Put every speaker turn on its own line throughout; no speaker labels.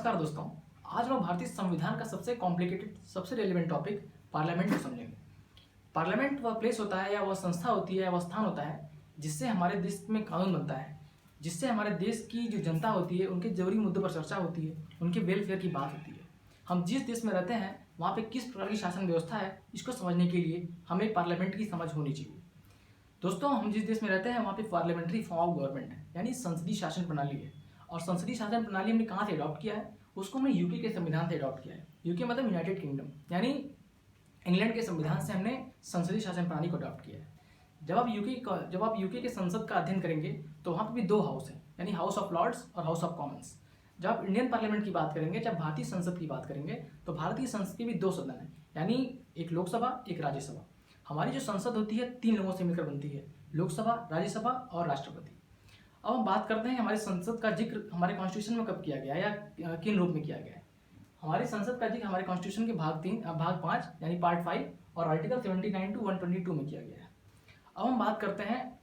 नमस्कार दोस्तों। आज हम भारतीय संविधान का सबसे कॉम्प्लिकेटेड, सबसे रेलिवेंट टॉपिक पार्लियामेंट को समझेंगे। पार्लियामेंट वह प्लेस होता है या वह संस्था होती है, वह स्थान होता है जिससे हमारे देश में कानून बनता है, जिससे हमारे देश की जो जनता होती है उनके जरूरी मुद्दों पर चर्चा होती है, उनके वेलफेयर की बात होती है। हम जिस देश में रहते हैं वहाँ पे किस प्रकार की शासन व्यवस्था है, इसको समझने के लिए हमें पार्लियामेंट की समझ होनी चाहिए। दोस्तों, हम जिस देश में रहते हैं वहाँ पे पार्लियामेंट्री फॉर्म ऑफ गवर्नमेंट है, यानी संसदीय शासन प्रणाली है। और संसदीय शासन प्रणाली हमने कहाँ से अडॉप्ट किया है? उसको हमने यूके के संविधान से अडॉप्ट किया है। यूके मतलब यूनाइटेड किंगडम, यानी इंग्लैंड के संविधान से हमने संसदीय शासन प्रणाली को अडॉप्ट किया है। जब आप यूके के संसद का अध्ययन करेंगे तो वहाँ पर भी दो हाउस हैं, यानी हाउस ऑफ लॉर्ड्स और हाउस ऑफ कॉमन्स। जब आप इंडियन पार्लियामेंट की बात करेंगे, जब भारतीय संसद की बात करेंगे, तो भारतीय संसद के भी दो सदन हैं, यानी एक लोकसभा, एक राज्यसभा। हमारी जो संसद होती है 3 लोगों से मिलकर बनती है, लोकसभा, राज्यसभा और राष्ट्रपति। अब हम बात करते हैं हमारी संसद का जिक्र हमारे कॉन्स्टिट्यूशन में कब किया गया या किन रूप में किया गया है। हमारी संसद का जिक्र हमारे कॉन्स्टिट्यूशन के भाग 5 यानी पार्ट 5 और आर्टिकल 79 टू 122 में किया गया है। अब हम बात करते हैं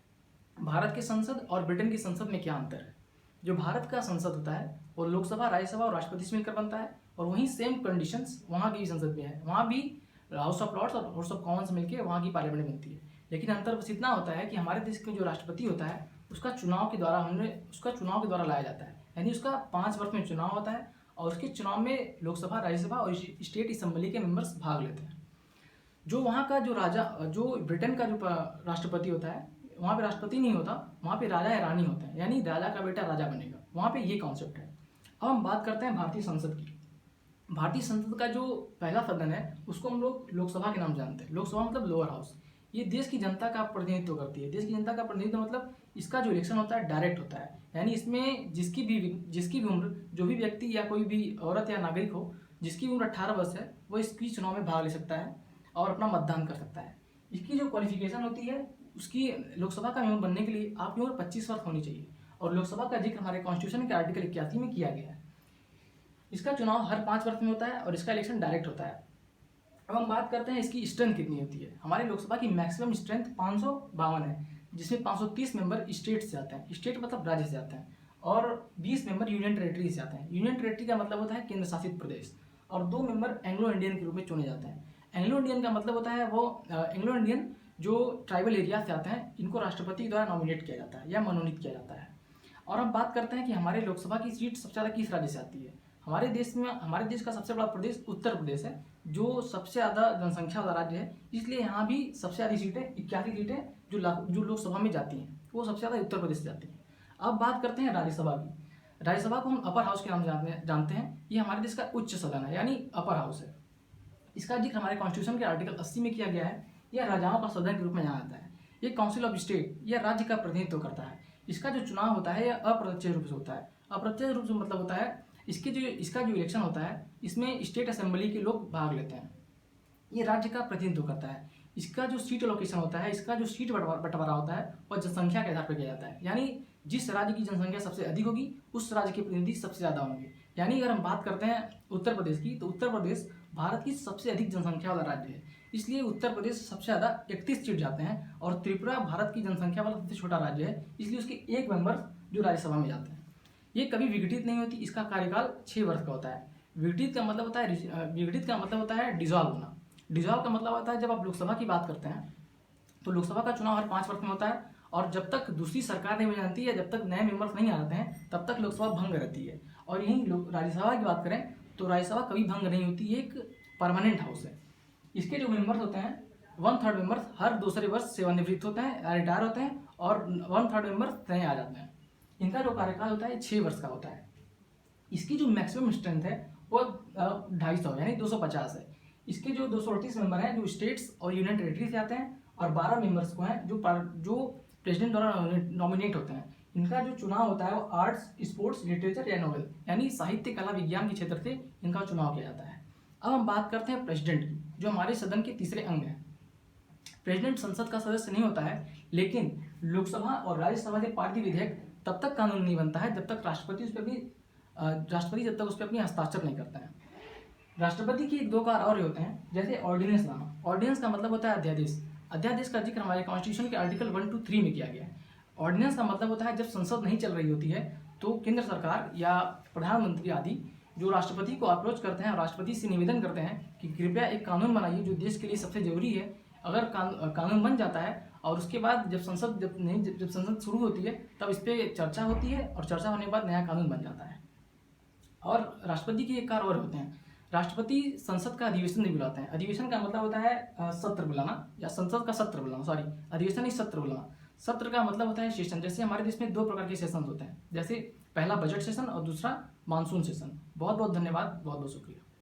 भारत की संसद और ब्रिटेन की संसद में क्या अंतर है। जो भारत का संसद होता है वो लोकसभा, राज्यसभा और राष्ट्रपति से मिलकर बनता है, और वहीं सेम कंडीशंस वहाँ की संसद में है। वहाँ भी हाउस ऑफ लॉर्ड्स और हाउस ऑफ कॉमन्स मिलकर वहाँ की पार्लियामेंट बनती है। लेकिन अंतर बस इतना होता है कि हमारे देश के जो राष्ट्रपति होता है उसका चुनाव के द्वारा लाया जाता है, यानी उसका 5 वर्ष में चुनाव होता है और उसके चुनाव में लोकसभा, राज्यसभा और स्टेट असेंबली के मेंबर्स भाग लेते हैं। जो वहाँ का जो ब्रिटेन का जो राष्ट्रपति होता है, वहाँ पे राष्ट्रपति नहीं होता, वहाँ पे राजा या रानी होता है, यानी राजा का बेटा राजा बनेगा। वहाँ पे ये कॉन्सेप्ट है। अब हम बात करते हैं भारतीय संसद की। भारतीय संसद का जो पहला सदन है उसको हम लोग लोकसभा के नाम जानते हैं। लोकसभा मतलब लोअर हाउस। ये देश की जनता का प्रतिनिधित्व करती है। देश की जनता का प्रतिनिधित्व मतलब इसका जो इलेक्शन होता है डायरेक्ट होता है, यानी इसमें जिसकी भी उम्र, जो भी व्यक्ति या कोई भी औरत या नागरिक हो जिसकी उम्र 18 वर्ष है, वो इसकी चुनाव में भाग ले सकता है और अपना मतदान कर सकता है। इसकी जो क्वालिफिकेशन होती है, उसकी लोकसभा का मेंबर बनने के लिए आपकी उम्र 25 वर्ष होनी चाहिए, और लोकसभा का जिक्र हमारे कॉन्स्टिट्यूशन के आर्टिकल 81 में किया गया है। इसका चुनाव हर 5 वर्ष में होता है और इसका इलेक्शन डायरेक्ट होता है। अब हम बात करते हैं इसकी स्ट्रेंथ कितनी होती है। हमारे लोकसभा की मैक्सिमम स्ट्रेंथ 552 है, जिसमें 530 मेंबर स्टेट से आते हैं, स्टेट मतलब राज्य से आते हैं, और 20 मेंबर यूनियन टेरेटरी से आते हैं। यूनियन टेरेटरी का मतलब होता है केंद्र शासित प्रदेश, और 2 मेंबर एंग्लो इंडियन के रूप में चुने जाते हैं। एंग्लो इंडियन का मतलब होता है वो एंग्लो इंडियन जो ट्राइबल एरिया से आते हैं, इनको राष्ट्रपति द्वारा नॉमिनेट किया जाता है या मनोनीत किया जाता है। और हम बात करते हैं कि हमारे लोकसभा की सीट सबसे ज़्यादा किस राज्य से आती है। हमारे देश का सबसे बड़ा प्रदेश उत्तर प्रदेश है, जो सबसे ज़्यादा जनसंख्या वाला राज्य है, इसलिए यहाँ भी सबसे ज़्यादा सीटें 81 सीटें जो लोकसभा में जाती हैं वो सबसे ज़्यादा उत्तर प्रदेश से जाती हैं। अब बात करते हैं राज्यसभा की। राज्यसभा को हम अपर हाउस के नाम जानते हैं। ये हमारे देश का उच्च सदन है, यानी अपर हाउस है। इसका जिक्र हमारे कॉन्स्टिट्यूशन के आर्टिकल 80 में किया गया है। यह राजाओं का सदन के रूप में जाना जाता है। ये काउंसिल ऑफ स्टेट, यह राज्य का प्रतिनिधित्व करता है। इसका जो चुनाव होता है यह अप्रत्यक्ष रूप से होता है। अप्रत्यक्ष रूप से मतलब होता है इसका जो इलेक्शन होता है, इसमें स्टेट असेंबली के लोग भाग लेते हैं। ये राज्य का प्रतिनिधित्व करता है। इसका जो सीट एलोकेशन होता है, इसका जो सीट बंटवारा होता है, वह जनसंख्या के आधार पर किया जाता है, यानी जिस राज्य की जनसंख्या सबसे अधिक होगी उस राज्य के प्रतिनिधि सबसे ज़्यादा होंगे। यानी अगर हम बात करते हैं उत्तर प्रदेश की, तो उत्तर प्रदेश भारत की सबसे अधिक जनसंख्या वाला राज्य है, इसलिए उत्तर प्रदेश सबसे ज़्यादा 31 सीट जाते हैं। और त्रिपुरा भारत की जनसंख्या वाला सबसे छोटा राज्य है, इसलिए उसके 1 मेंबर जो राज्यसभा में जाते हैं। ये कभी विघटित नहीं होती, इसका कार्यकाल 6 वर्ष का होता है। विघटित का मतलब होता है डिजॉल्व होना। डिजॉल्व का मतलब होता है जब आप लोकसभा की बात करते हैं तो लोकसभा का चुनाव हर 5 वर्ष में होता है, और जब तक दूसरी सरकार नहीं बन जाती है, जब तक नए मेंबर्स नहीं आ जाते हैं, तब तक लोकसभा भंग रहती है। और यहीं राज्यसभा की बात करें तो राज्यसभा कभी भंग नहीं होती, ये एक परमानेंट हाउस है। इसके जो मेंबर्स होते हैं 1/3 मेंबर्स हर दूसरे वर्ष सेवानिवृत्त होते हैं, रिटायर होते हैं, और 1/3 मेंबर्स नए आ जाते हैं। इनका जो कार्यकाल होता है 6 वर्ष का होता है। इसकी जो मैक्सिमम स्ट्रेंथ है वो 250 यानी 250 है। इसके जो 238 मेंबर हैं जो स्टेट्स और यूनियन टेरेटरी से आते हैं, और 12 मेंबर्स को हैं जो प्रेसिडेंट द्वारा नॉमिनेट होते हैं। इनका जो चुनाव होता है वो आर्ट्स, स्पोर्ट्स, लिटरेचर या नोवेल यानी साहित्य, कला, विज्ञान के क्षेत्र से इनका चुनाव किया जाता है। अब हम बात करते हैं प्रेसिडेंट की, जो हमारे सदन के तीसरे अंग है। प्रेसिडेंट संसद का सदस्य नहीं होता है, लेकिन लोकसभा और राज्यसभा से पारित विधेयक तब तक कानून नहीं बनता है जब तक राष्ट्रपति जब तक उस पर अपनी हस्ताक्षर नहीं करता है। राष्ट्रपति के 2 कार्य और होते हैं, जैसे ऑर्डिनेंस लाना। ऑर्डिनेंस का मतलब होता है अध्यादेश। अध्यादेश का जिक्र हमारे कॉन्स्टिट्यूशन के आर्टिकल 1 to 3 में किया गया है। ऑर्डिनेंस का मतलब होता है जब संसद नहीं चल रही होती है तो केंद्र सरकार या प्रधानमंत्री आदि जो राष्ट्रपति को अप्रोच करते हैं और राष्ट्रपति से निवेदन करते हैं कि कृपया एक कानून बनाइए जो देश के लिए सबसे ज़रूरी है। अगर कानून बन जाता है और उसके बाद जब संसद शुरू होती है तब इस पर चर्चा होती है और चर्चा होने के बाद नया कानून बन जाता है। और राष्ट्रपति के एक कार्य और होते हैं, राष्ट्रपति संसद का अधिवेशन नहीं बुलाते हैं। अधिवेशन का मतलब होता है सत्र बुलाना, या संसद का सत्र बुलाना, सॉरी अधिवेशन नहीं सत्र बुलाना। सत्र का मतलब होता है सेशन। जैसे हमारे देश में 2 प्रकार के सेशन होते हैं, जैसे पहला बजट सेशन और दूसरा मानसून सेशन। बहुत बहुत धन्यवाद, बहुत बहुत शुक्रिया।